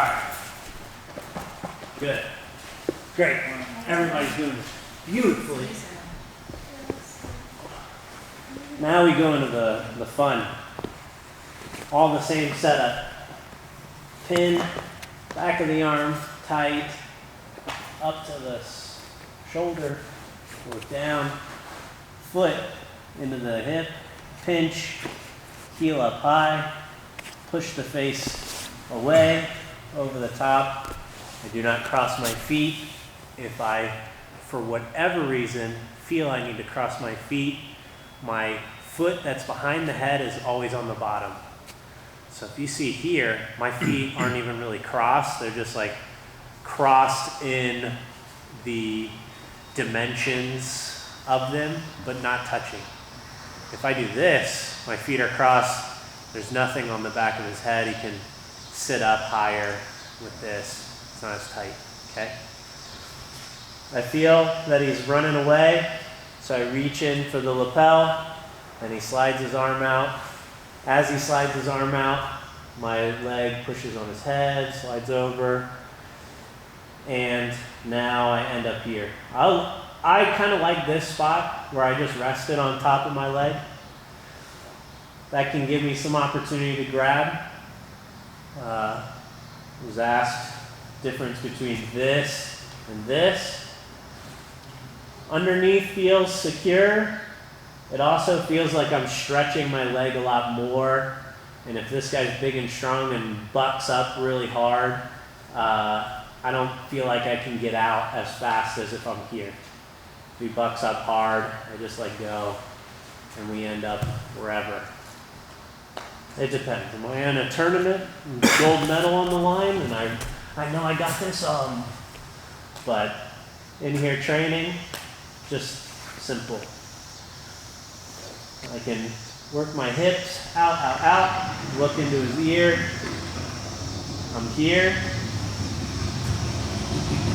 right. Good. Great. Everybody's doing this beautifully. Now we go into the fun. All the same setup. Pin, back of the arm, tight, up to the shoulder, or down, foot into the hip, pinch, heel up high, push the face away, over the top. I do not cross my feet. If I, for whatever reason, feel I need to cross my feet, my foot that's behind the head is always on the bottom. So if you see here, my feet aren't even really crossed. They're just like crossed in the dimensions of them, but not touching. If I do this, my feet are crossed. There's nothing on the back of his head. He can sit up higher with this. It's not as tight, okay? I feel that he's running away, so I reach in for the lapel, and he slides his arm out. As he slides his arm out, my leg pushes on his head, slides over, and now I end up here. I kind of like this spot where I just rested on top of my leg. That can give me some opportunity to grab. Was asked difference between this and this. Underneath feels secure. It also feels like I'm stretching my leg a lot more. And if this guy's big and strong and bucks up really hard, I don't feel like I can get out as fast as if I'm here. If he bucks up hard, I just let go, and we end up wherever. It depends. Am I in a tournament, gold medal on the line, and I know I got this, but in here training, just simple. I can work my hips out, look into his ear. I'm here.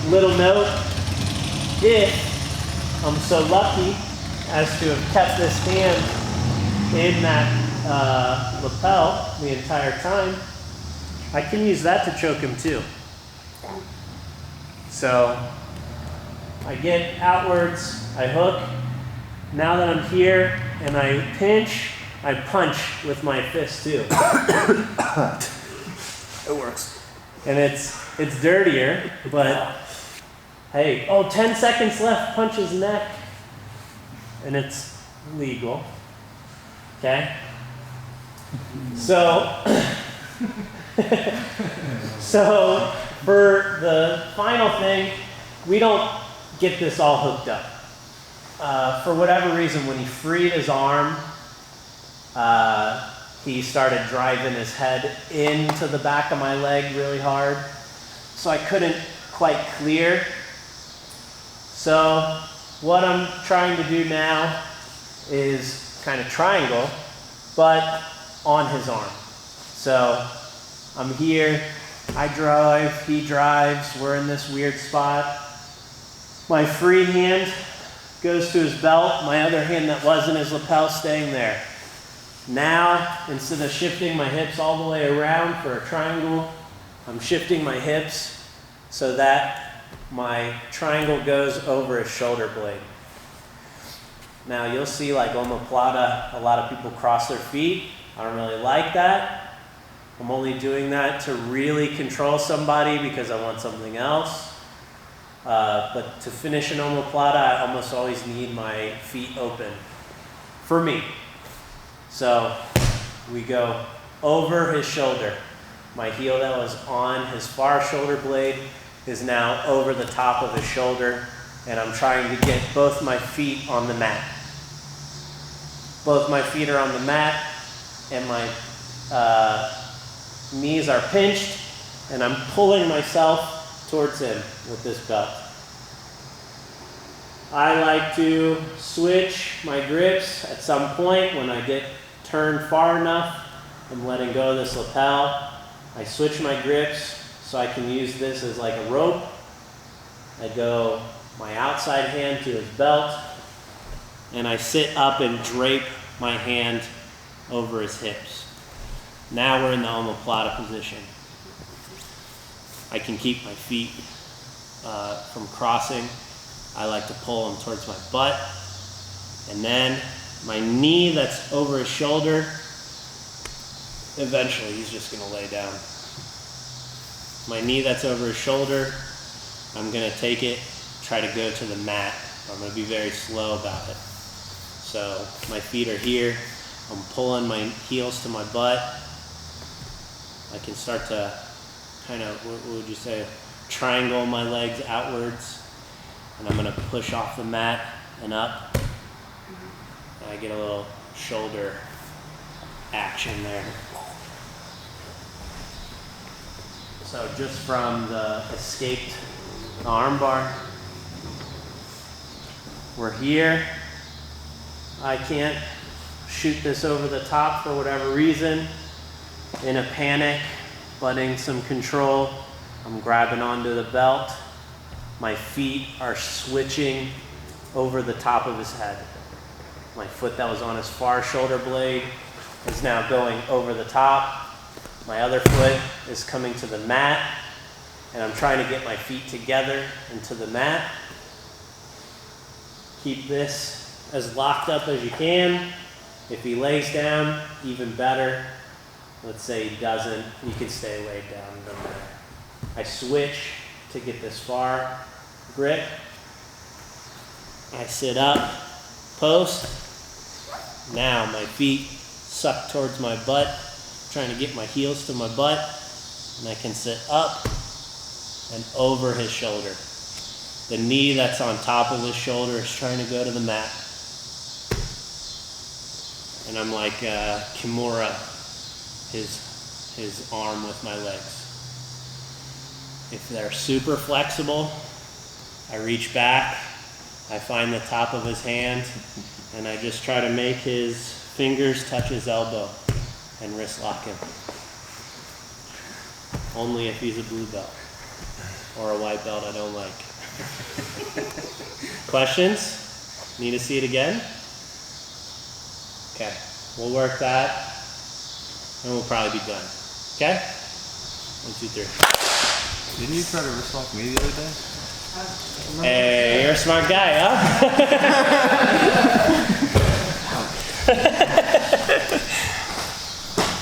Little note, if I'm so lucky as to have kept this hand in that lapel the entire time, I can use that to choke him too. So I get outwards, I hook. Now that I'm here and I pinch, I punch with my fist too. It works. And it's dirtier, but hey, 10 seconds left, punch his neck. And it's legal. Okay? So for the final thing, we don't get this all hooked up. For whatever reason, when he freed his arm, he started driving his head into the back of my leg really hard. So I couldn't quite clear. So what I'm trying to do now is kind of triangle, but on his arm. So I'm here, I drive, he drives, we're in this weird spot. My free hand goes to his belt, my other hand that was in his lapel staying there. Now, instead of shifting my hips all the way around for a triangle, I'm shifting my hips so that my triangle goes over his shoulder blade. Now you'll see like Omoplata, a lot of people cross their feet. I don't really like that. I'm only doing that to really control somebody because I want something else. But to finish an Omoplata, I almost always need my feet open, for me. So we go over his shoulder. My heel that was on his far shoulder blade is now over the top of his shoulder, and I'm trying to get both my feet on the mat. Both my feet are on the mat, and my knees are pinched, and I'm pulling myself towards him with this belt. I like to switch my grips at some point when I get turned far enough. I'm letting go of this lapel. I switch my grips so I can use this as like a rope. I go my outside hand to his belt, and I sit up and drape my hand over his hips. Now we're in the omoplata position. I can keep my feet from crossing. I like to pull them towards my butt. And then my knee that's over his shoulder, eventually he's just gonna lay down. My knee that's over his shoulder, I'm gonna take it, try to go to the mat. I'm gonna be very slow about it. So my feet are here, I'm pulling my heels to my butt. I can start to kind of, what would you say, triangle my legs outwards. And I'm gonna push off the mat and up. And I get a little shoulder action there. So just from the escaped arm bar, we're here. I can't shoot this over the top for whatever reason. In a panic, butting some control, I'm grabbing onto the belt. My feet are switching over the top of his head. My foot that was on his far shoulder blade is now going over the top. My other foot is coming to the mat, and I'm trying to get my feet together into the mat. Keep this as locked up as you can. If he lays down, even better. Let's say he doesn't, you can stay laid down, no matter. I switch to get this far, grip. I sit up, post. Now my feet suck towards my butt, trying to get my heels to my butt, and I can sit up and over his shoulder. The knee that's on top of his shoulder is trying to go to the mat. And I'm like Kimura, his arm with my legs. If they're super flexible, I reach back, I find the top of his hand, and I just try to make his fingers touch his elbow and wrist lock him. Only if he's a blue belt or a white belt I don't like. Questions? Need to see it again? Okay, we'll work that and we'll probably be done. Okay? 1, 2, 3. Didn't you try to wrist lock me the other day? Hey, you're a smart guy, huh?